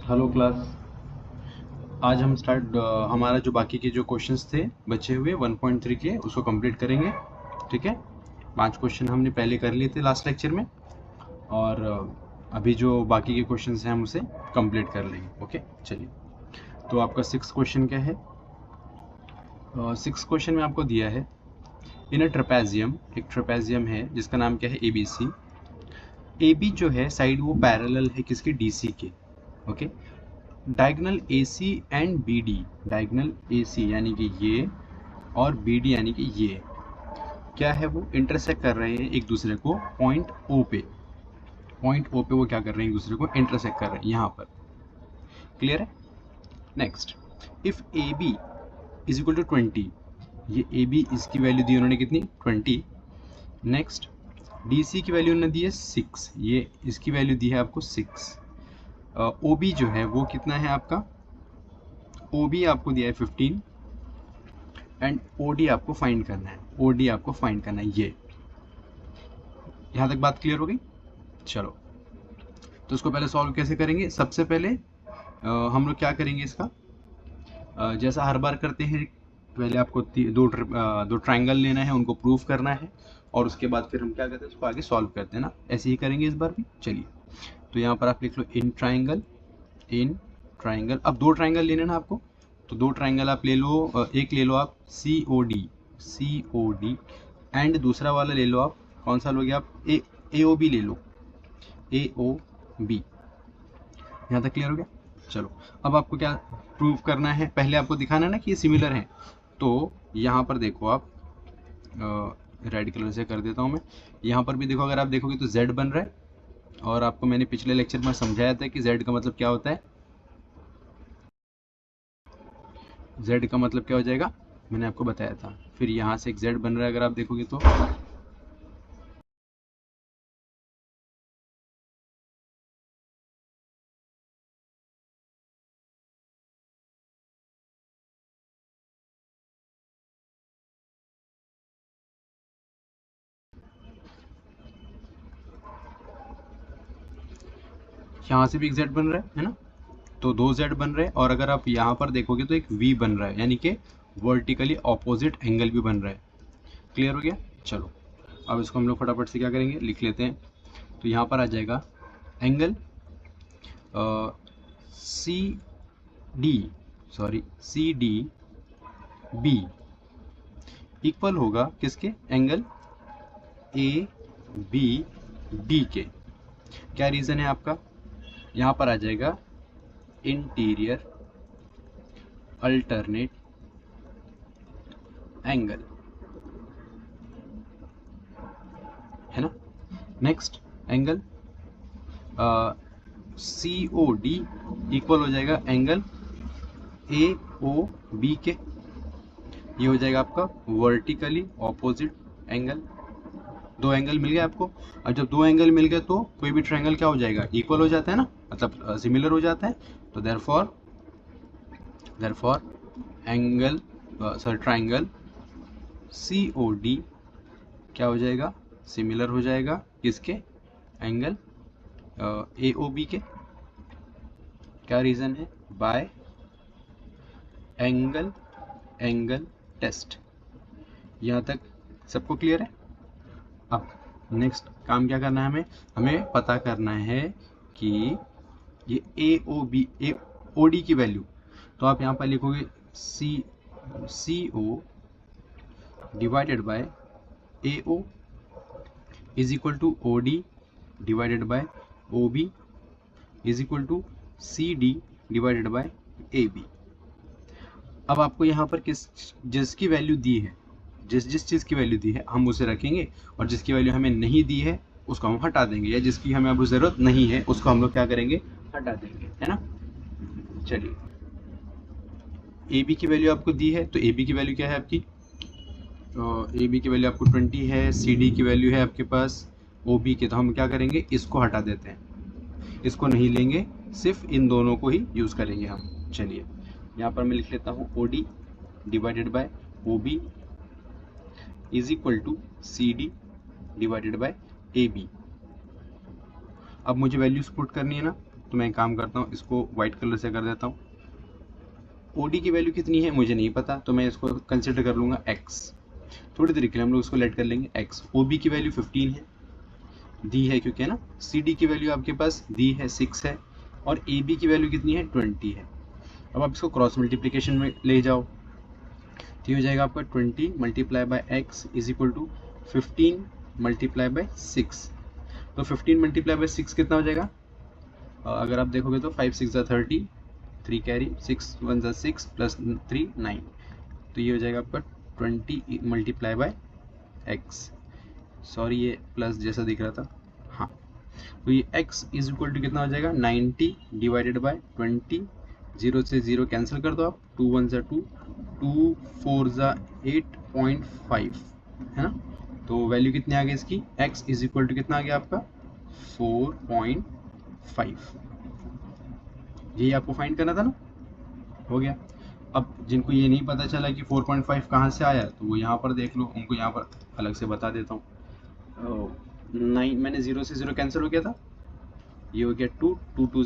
Hello class. आज हम हमारा जो बाकी के जो क्वेश्चंस थे बचे हुए 1.3 के उसको कंप्लीट करेंगे। ठीक है, 5 क्वेश्चन हमने पहले कर लिए थे लास्ट लेक्चर में, और अभी जो बाकी के क्वेश्चंस हैं हम उसे कंप्लीट कर लेंगे। ओके, चलिए। तो आपका 6 क्वेश्चन क्या है? 6 क्वेश्चन में आपको दिया है, इन अ ट्रेपेजियम, एक ट्रेपेजियम है जिसका नाम क्या है, ABC। AB जो है साइड वो पैरेलल है किसके, DC के। Okay, diagonal AC and BD, diagonal AC यानी कि ये और BD यानी कि ये क्या है, वो इंटरसेक्ट कर रहे हैं एक दूसरे को पॉइंट O पे। पॉइंट O पे वो क्या कर रहे हैं, एक दूसरे को इंटरसेक्ट कर रहे हैं यहाँ पर। क्लियर है? Next, if AB is equal to 20, ये AB इसकी वैल्यू दी उन्होंने कितनी, 20। नेक्स्ट, DC की वैल्यू उन्होंने दी है 6, ये इसकी वैल्यू दी है आपको 6। OB जो है वो कितना है आपका, OB आपको दिया है 15, एंड OD आपको फाइंड करना है, OD आपको फाइंड करना है। ये यहाँ तक बात क्लियर हो गई? चलो, तो इसको पहले सॉल्व कैसे करेंगे? सबसे पहले हम लोग क्या करेंगे इसका, जैसा हर बार करते हैं, पहले आपको दो ट्रायंगल लेना है, उनको प्रूव करना है, और उसके बाद फिर हम क्या करते हैं, उसको आगे सॉल्व करते हैं ना। ऐसे ही करेंगे इस बार भी। चलिए, तो यहाँ पर आप लिख लो इन ट्रायंगल, इन ट्रायंगल। अब दो ट्रायंगल लेने ना आपको, तो दो ट्रायंगल आप ले लो, एक ले लो आप COD, एंड दूसरा वाला ले लो आप, कौन सा लोगे आप, AOB ले लो, AOB। यहाँ तक क्लियर हो गया? चलो, अब आपको क्या प्रूव करना है, पहले आपको दिखाना है ना कि ये सिमिलर है। तो यहाँ पर देखो आप, रेड कलर से कर देता हूँ मैं। यहाँ पर भी देखो, अगर आप देखोगे तो Z बन रहा है, और आपको मैंने पिछले लेक्चर में समझाया था कि Z का मतलब क्या होता है। Z का मतलब क्या हो जाएगा, मैंने आपको बताया था। फिर यहाँ से एक Z बन रहा है, अगर आप देखोगे तो यहाँ से भी एक Z बन रहा है ना, तो दो Z बन रहे हैं। और अगर आप यहाँ पर देखोगे तो एक V बन रहा है, यानी कि वर्टिकली ऑपोजिट एंगल भी बन रहा है। क्लियर हो गया? चलो, अब इसको हम लोग फटाफट से क्या करेंगे, लिख लेते हैं। तो यहाँ पर आ जाएगा एंगल CDB इक्वल होगा किसके, एंगल ABD के। क्या रीज़न है आपका, यहाँ पर आ जाएगा इंटीरियर अल्टरनेट एंगल, है ना। नेक्स्ट, एंगल COD इक्वल हो जाएगा एंगल AOB के। ये हो जाएगा आपका वर्टिकली ऑपोजिट एंगल। दो एंगल मिल गए आपको। और जब दो एंगल मिल गए तो कोई भी ट्रायंगल क्या हो जाएगा, इक्वल हो जाता है ना, मतलब सिमिलर हो जाता है। तो देयरफॉर एंगल ट्रायंगल COD क्या हो जाएगा, सिमिलर हो जाएगा किसके, एंगल AOB के। क्या रीज़न है, बाय एंगल टेस्ट। यहाँ तक सबको क्लियर है? अब नेक्स्ट काम क्या करना है, हमें पता करना है कि ये AOD की वैल्यू। तो आप यहाँ पर लिखोगे CO divided by AO is equal to OD divided by OB is equal to CD divided by AB। अब आपको यहाँ पर जिसकी वैल्यू दी है, जिस चीज़ की वैल्यू दी है हम उसे रखेंगे, और जिसकी वैल्यू हमें नहीं दी है उसको हम हटा देंगे, या जिसकी हमें अब ज़रूरत नहीं है उसको हम लोग क्या करेंगे, हटा देंगे, है ना। चलिए, AB की वैल्यू आपको दी है, तो AB की वैल्यू क्या है आपकी, AB की वैल्यू आपको 20 है, CD की वैल्यू है आपके पास OB के। तो हम क्या करेंगे, इसको हटा देते हैं, इसको नहीं लेंगे, सिर्फ इन दोनों को ही यूज़ करेंगे हम। चलिए, यहाँ पर मैं लिख लेता हूँ OD divided by OB is equal to CD divided by AB। अब मुझे वैल्यूज पुट करनी है ना, तो मैं एक काम करता हूँ, इसको वाइट कलर से कर देता हूँ। OD की वैल्यू कितनी है मुझे नहीं पता, तो मैं इसको कंसिडर कर लूँगा x। थोड़ी देर के लिए हम लोग इसको लेट कर लेंगे x। OB की वैल्यू 15 है, दी है क्योंकि है ना। CD की वैल्यू आपके पास दी है 6 है, और AB की वैल्यू कितनी है 20 है। अब आप इसको क्रॉस मल्टीप्लिकेशन में ले जाओ, तो ये हो जाएगा आपका 20 multiply by x is equal to 15 multiply by 6। तो 15 मल्टीप्लाई बाय 6 कितना हो जाएगा? अगर आप देखोगे तो 5 6 30, 3 कैरी, 6 1 6 प्लस 3 9, तो ये हो जाएगा आपका 20 मल्टीप्लाई बाय x। सॉरी ये प्लस जैसा दिख रहा था, हाँ। तो ये x इज इक्वल टू कितना हो जाएगा 90 डिवाइडेड बाय 20। 0 से 0 कैंसिल कर दो आप, 2 1 2, 2 4 8.5 है ना। तो वैल्यू कितनी आ गई इसकी? x इज इक्वल टू कितना आ गया आपका 4.5। यही आपको फाइंड करना था ना, हो गया। अब जिनको ये नहीं पता चला कि 4.5 कहाँ से आया, तो वो यहाँ पर देख लो, उनको यहाँ पर अलग से बता देता हूँ। 9 मैंने 0 से 0 कैंसिल हो गया था, ये हो गया 2 2 2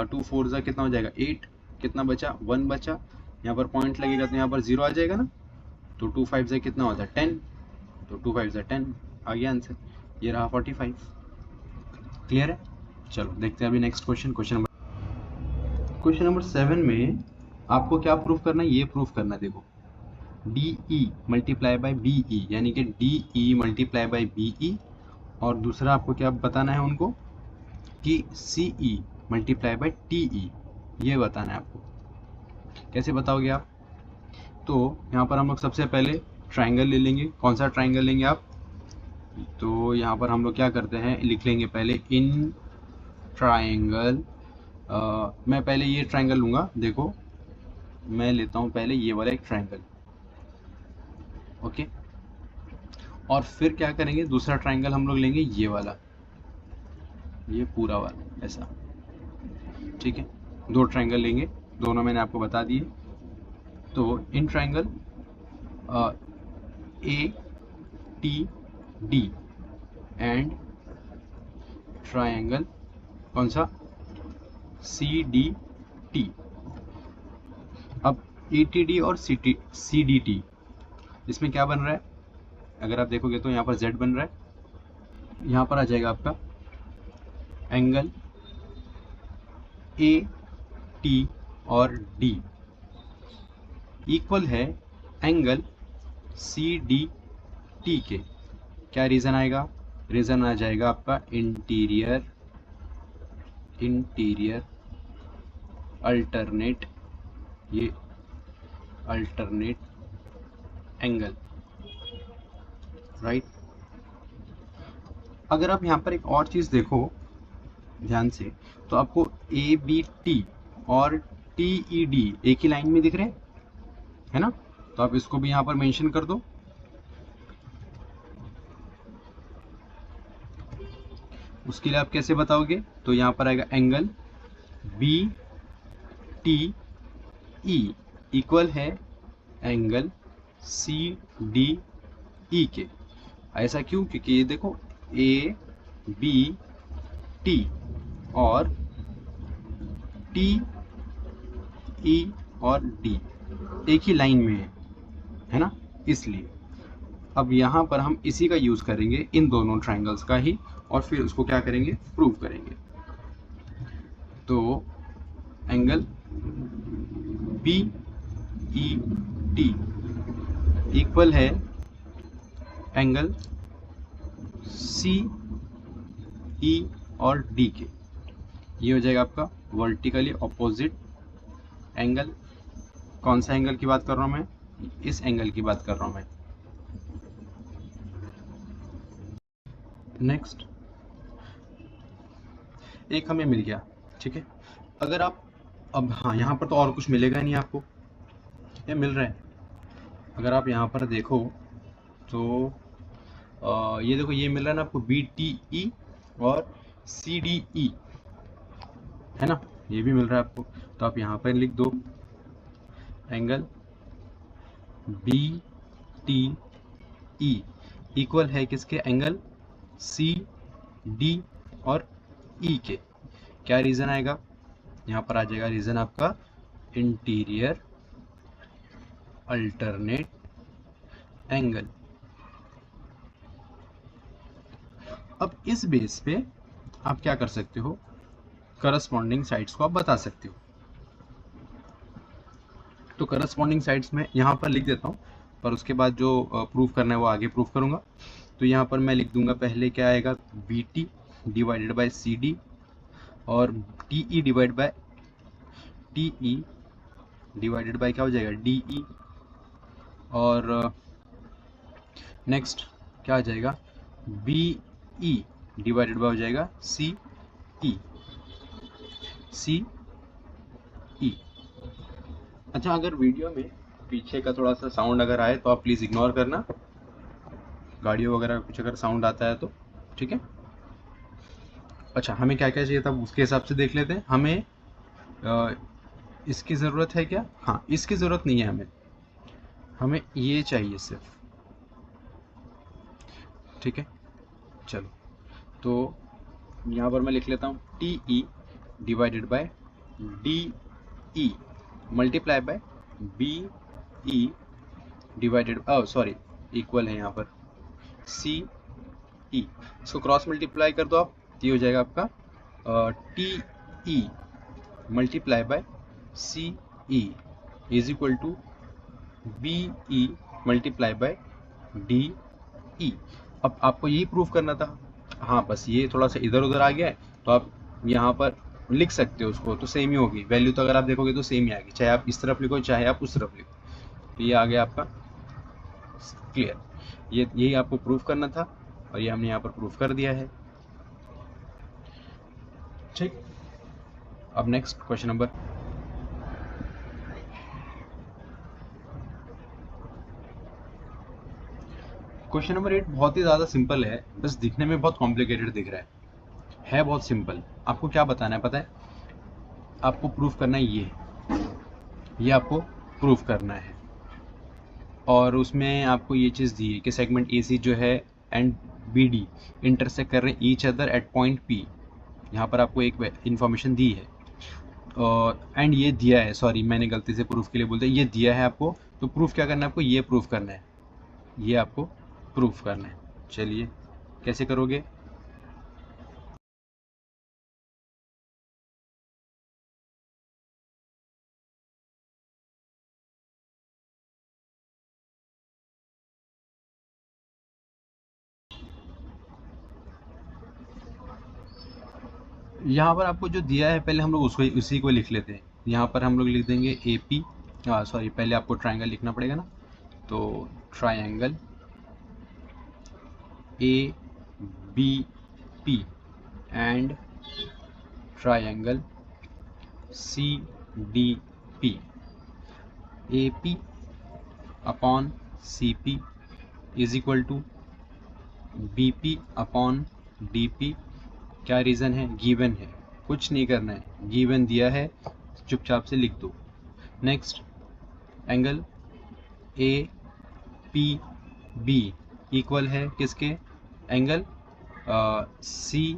2 4 कितना हो जाएगा 8, कितना बचा 1 बचा, यहाँ पर पॉइंट लगेगा तो यहाँ पर 0 आ जाएगा ना, तो 2 5 कितना होता है 10, तो 2 5 10 आ गया आंसर, ये रहा 45। क्लियर है? चलो देखते हैं अभी नेक्स्ट क्वेश्चन नंबर 7 में आपको क्या प्रूफ करना है, ये प्रूफ करना है। देखो DE मल्टीप्लाई बाय BE, यानी कि DE मल्टीप्लाई बाय BE, और दूसरा आपको क्या बताना है उनको कि CE मल्टीप्लाई बाय TE, ये बताना है आपको। कैसे बताओगे आप? तो यहाँ पर हम लोग सबसे पहले ट्राइंगल ले लेंगे। कौन सा ट्राइंगल लेंगे आप? तो यहाँ पर हम लोग क्या करते हैं, लिख लेंगे पहले इन ट्राइंगल। मैं पहले ये ट्राइंगल लूँगा, देखो मैं लेता हूँ पहले ये वाला एक ट्राइंगल, ओके। और फिर क्या करेंगे, दूसरा ट्राइंगल हम लोग लेंगे ये वाला, ये पूरा वाला ऐसा, ठीक है। 2 ट्राइंगल लेंगे, दोनों मैंने आपको बता दिए। तो in triangle ATD and triangle कौन सा CDT। अब ATD और CDT, इसमें क्या बन रहा है? अगर आप देखोगे तो यहाँ पर Z बन रहा है, यहाँ पर आ जाएगा आपका एंगल AT और D इक्वल है एंगल CDT के। क्या रीज़न आएगा? रीज़न आ जाएगा आपका इंटीरियर अल्टरनेट, ये अल्टरनेट एंगल, राइट। अगर आप यहाँ पर एक और चीज़ देखो ध्यान से, तो आपको ABT और TED एक ही लाइन में दिख रहे हैं, है ना। तो आप इसको भी यहाँ पर मेंशन कर दो। उसके लिए आप कैसे बताओगे? तो यहाँ पर आएगा एंगल BTE इक्वल है एंगल CDE के। ऐसा क्यों? क्योंकि ये देखो ABT और TE और D एक ही लाइन में है ना, इसलिए। अब यहाँ पर हम इसी का यूज़ करेंगे, इन दोनों ट्राइंगल्स का ही, और फिर उसको क्या करेंगे, प्रूव करेंगे। तो एंगल BET इक्वल है एंगल CE और D के। ये हो जाएगा आपका वर्टिकली ऑपोजिट एंगल। कौन सा एंगल की बात कर रहा हूँ मैं? इस एंगल की बात कर रहा हूँ मैं। नेक्स्ट एक हमें मिल गया, ठीक है। अगर आप अब, हाँ यहाँ पर तो और कुछ मिलेगा नहीं आपको, ये मिल रहा है। अगर आप यहाँ पर देखो तो ये देखो, ये मिल रहा है ना आपको BTE और CDE, है ना, ये भी मिल रहा है आपको। तो आप यहाँ पर लिख दो एंगल BTE इक्वल है किसके? एंगल CD और E के। क्या रीज़न आएगा? यहाँ पर आ जाएगा रीजन आपका इंटीरियर अल्टरनेट एंगल। अब इस बेस पे आप क्या कर सकते हो, करस्पॉन्डिंग साइड्स को आप बता सकते हो। तो करस्पॉन्डिंग साइड्स में यहाँ पर लिख देता हूँ, पर उसके बाद जो प्रूफ करना है वो आगे प्रूफ करूँगा। तो यहाँ पर मैं लिख दूंगा, पहले क्या आएगा, B T divided by C D, और T E divide by T E divided by क्या हो जाएगा, डी ई, और नेक्स्ट क्या आ जाएगा, बी ई डिवाइडेड बाय हो जाएगा सी ई, सी ई। अच्छा, अगर वीडियो में पीछे का थोड़ा सा साउंड अगर आए तो आप प्लीज़ इग्नोर करना, गाड़ियों वगैरह कुछ अगर साउंड आता है तो, ठीक है। अच्छा, हमें क्या क्या चाहिए था उसके हिसाब से देख लेते हैं। हमें इसकी ज़रूरत है क्या, हाँ इसकी ज़रूरत नहीं है, हमें ये चाहिए सिर्फ, ठीक है। चलो, तो यहाँ पर मैं लिख लेता हूँ T E divided by D E multiply by B E divided, sorry equal है यहाँ पर सी ई। इसको क्रॉस मल्टीप्लाई कर दो आप, ये हो जाएगा आपका T E multiply by C E is equal to B E multiply by D E. अब आपको यही प्रूफ करना था। हाँ, बस ये थोड़ा सा इधर उधर आ गया है, तो आप यहाँ पर लिख सकते हो उसको, तो सेम ही होगी वैल्यू, तो अगर आप देखोगे तो सेम ही आएगी, चाहे आप इस तरफ लिखो चाहे आप उस तरफ लिखो। तो ये आ गया आपका क्लियर। ये यही आपको प्रूफ करना था, और ये हमने यहाँ पर प्रूफ कर दिया है, ठीक। अब next question number, question number 8 बहुत ही ज़्यादा सिंपल है, बस दिखने में बहुत कॉम्प्लिकेटेड दिख रहा है बहुत सिंपल। आपको क्या बताना है पता है, आपको प्रूफ करना है ये आपको प्रूफ करना है, और उसमें आपको ये चीज़ दी है कि सेगमेंट ए सी जो है एंड बी डी इंटरसेक्ट कर रहे हैं each other at point P. यहाँ पर आपको एक इन्फॉर्मेशन दी है, और एंड ये दिया है, सॉरी मैंने गलती से प्रूफ के लिए बोलते, ये दिया है आपको। तो प्रूफ क्या करना है आपको, ये प्रूफ करना है, ये आपको प्रूफ करना है। चलिए कैसे करोगे, यहाँ पर आपको जो दिया है पहले हम लोग उसको उसी को लिख लेते हैं। यहाँ पर हम लोग लिख देंगे ए पी, सॉरी पहले आपको ट्राइंगल लिखना पड़ेगा ना, तो triangle A B P and triangle C D P. A P upon C P is equal to B P upon D P. क्या रीज़न है, गिवन है, कुछ नहीं करना है, गिवन दिया है, चुपचाप से लिख दो। Next, angle A P B equal है किसके, एंगल सी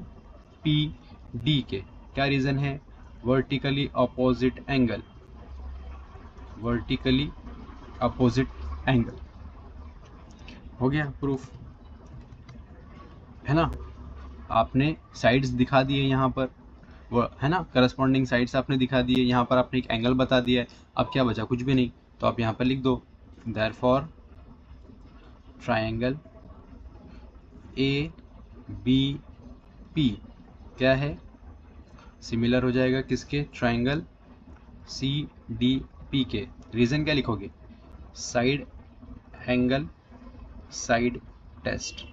पी डी के। क्या रीज़न है, vertically opposite angle, vertically opposite angle. हो गया प्रूफ, है ना। आपने साइड्स दिखा दिए यहाँ पर, वो है ना, करस्पॉन्डिंग साइड्स आपने दिखा दिए, यहाँ पर आपने एक एंगल बता दिया है। अब क्या बचा, कुछ भी नहीं, तो आप यहाँ पर लिख दो therefore triangle A B P क्या है, सिमिलर हो जाएगा किसके, ट्राइंगल सी डी पी के। रीज़न क्या लिखोगे, साइड एंगल साइड टेस्ट।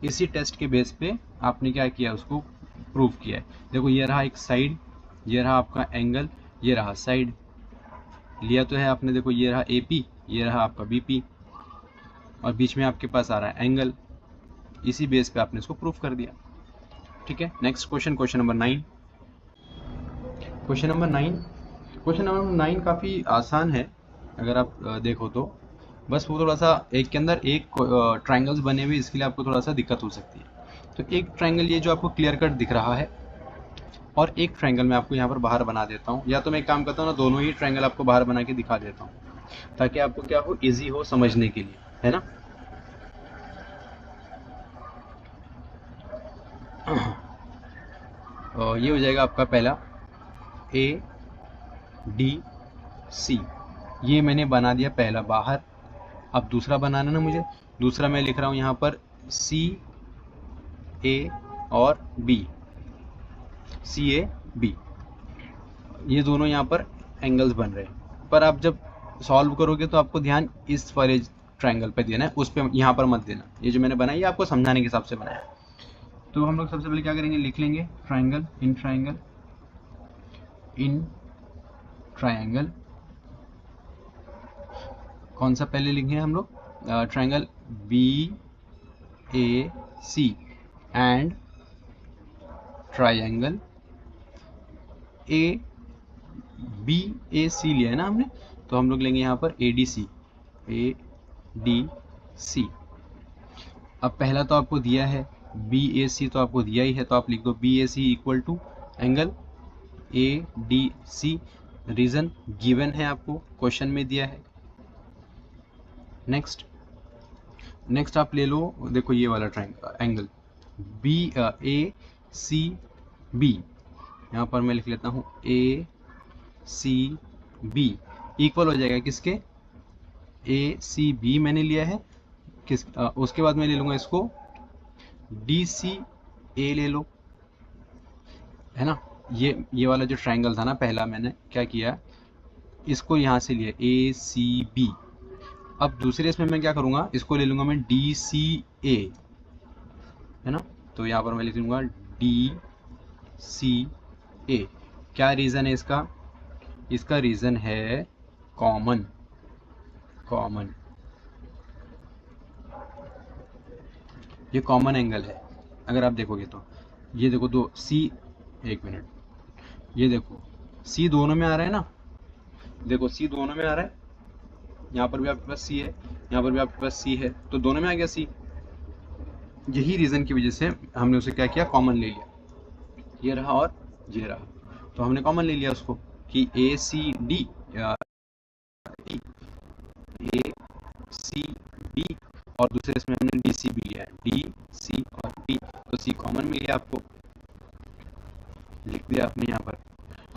इसी टेस्ट के बेस पे आपने क्या किया, उसको प्रूफ किया है। देखो ये रहा एक साइड, ये रहा आपका एंगल, ये रहा साइड, लिया तो है आपने, देखो ये रहा ए पी, ये रहा आपका बी पी, और बीच में आपके पास आ रहा है एंगल। इसी बेस पे आपने इसको प्रूफ कर दिया, ठीक है। Next question, question number 9। Question number 9, question number 9 काफ़ी आसान है अगर आप देखो तो, बस वो थोड़ा सा एक के अंदर एक ट्राइंगल्स बने हुए, इसके लिए आपको थोड़ा सा दिक्कत हो सकती है। तो एक ट्राइंगल ये जो आपको क्लियर कट दिख रहा है, और एक ट्रायंगल मैं आपको यहाँ पर बाहर बना देता हूँ, या तो मैं एक काम करता हूँ ना, दोनों ही ट्रायंगल आपको बाहर बना के दिखा देता हूँ, ताकि आपको क्या हो, इजी हो समझने के लिए, है ना। ये हो जाएगा आपका पहला ADC, ये मैंने बना दिया पहला बाहर। अब दूसरा बनाना ना मुझे, दूसरा मैं लिख रहा हूँ यहाँ पर CA और BCAB, ये दोनों यहाँ पर एंगल्स बन रहे हैं। पर आप जब सॉल्व करोगे तो आपको ध्यान इस वाले ट्रायंगल पे देना है, उस पे यहाँ पर मत देना। ये जो मैंने बनाया ये आपको समझाने के हिसाब से बनाया। तो हम लोग सबसे पहले क्या करेंगे, लिख लेंगे triangle in triangle in triangle. कौन सा पहले लिखेंगे हम लोग, triangle BAC and triangle BAC लिया है ना हमने, तो हम लोग लेंगे यहाँ पर ADC। अब पहला तो आपको दिया है BAC, तो आपको दिया ही है, तो आप लिख दो BAC equal to angle ADC। Reason given है, आपको क्वेश्चन में दिया है। नेक्स्ट आप ले लो, देखो ये वाला ट्रायंगल एंगल BACB, यहाँ पर मैं लिख लेता हूँ ACB इक्वल हो जाएगा किसके, ACB मैंने लिया है उसके बाद मैं ले लूंगा इसको DCA ले लो, है ना। ये वाला जो ट्रायंगल था ना पहला, मैंने क्या किया, इसको यहाँ से लिया ACB। अब दूसरे इसमें मैं क्या करूँगा, इसको ले लूँगा मैं DCA, है ना। तो यहाँ पर मैं लिख लूँगा DCA। क्या रीज़न है इसका, इसका रीज़न है कॉमन। ये कॉमन एंगल है। अगर आप देखोगे तो ये देखो दो C, एक मिनट, ये देखो C दोनों में आ रहा है ना, देखो C दोनों में आ रहा है, यहाँ पर भी आपके पास C है, यहाँ पर भी आपके पास C है, तो दोनों में आ गया C। यही रीज़न की वजह से हमने उसे क्या किया, कॉमन ले लिया। ये रहा और ये रहा, तो हमने कॉमन ले लिया उसको कि ACD ACD, और दूसरे इसमें हमने DC भी लिया है, DC और D, तो C कॉमन मिल गया आपको, लिख दिया आपने यहाँ पर।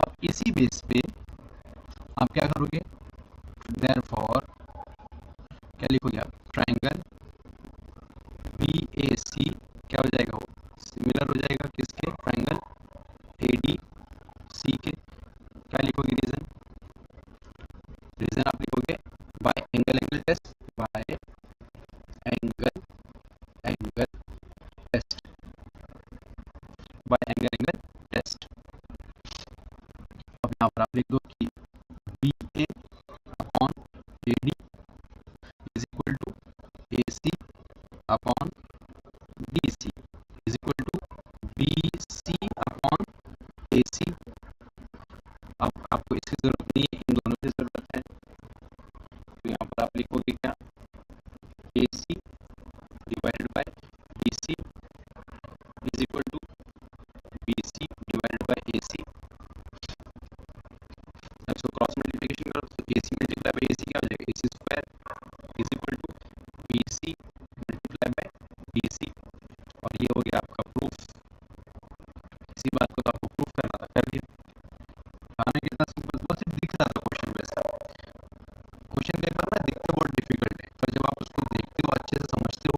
अब इसी बेस पे आप क्या करोगे, देयरफॉर क्या लिखोगे आप, ट्रायंगल BAC क्या हो जाएगा, वो सिमिलर हो जाएगा किसके, ट्रायंगल ADC के। क्या लिखोगे रीजन, आप लिखोगे by angle test, by angle test, by angle test. अब यहाँ पर आप लिख दो कि BA upon AD is equal to AC upon BC is equal to BC upon AC। अब आपको इसकी जरूरत नहीं है, इन दोनों की जरूरत है, तो यहाँ पर आप लिखोगे क्या, AC divided by BC is equal to BC divided by AC। अब इसको क्रॉस मल्टीप्लिकेशन करो तो AC मल्टीप्लाई बाय AC क्या हो जाएगा, AC square is equal to BC multiply by BC। और ये हो गया आपका प्रूफ। इसी बात को तो आपको प्रूफ करना था, कर दिया। खाना कितना सिंपल, बहुत सिर्फ दिख रहा था क्वेश्चन, वैसा क्वेश्चन कई बार ना दिखते बहुत डिफिकल्ट है, पर जब आप उसको देखते हो, अच्छे से समझते हो,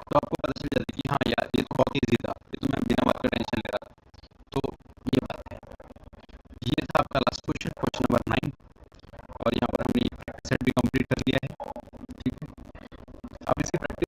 तो आपको पता चल जाता है कि हाँ यार ये तो बहुत ईजी था, ये तो मैं बिना बात का टेंशन ले रहा था। तो ये बात है, ये था आपका लास्ट क्वेश्चन, क्वेश्चन नंबर 9, और यहाँ पर हमने प्रैक्टिस सेट भी कंप्लीट कर लिया है, ठीक है। अब इसकी प्रैक्टिस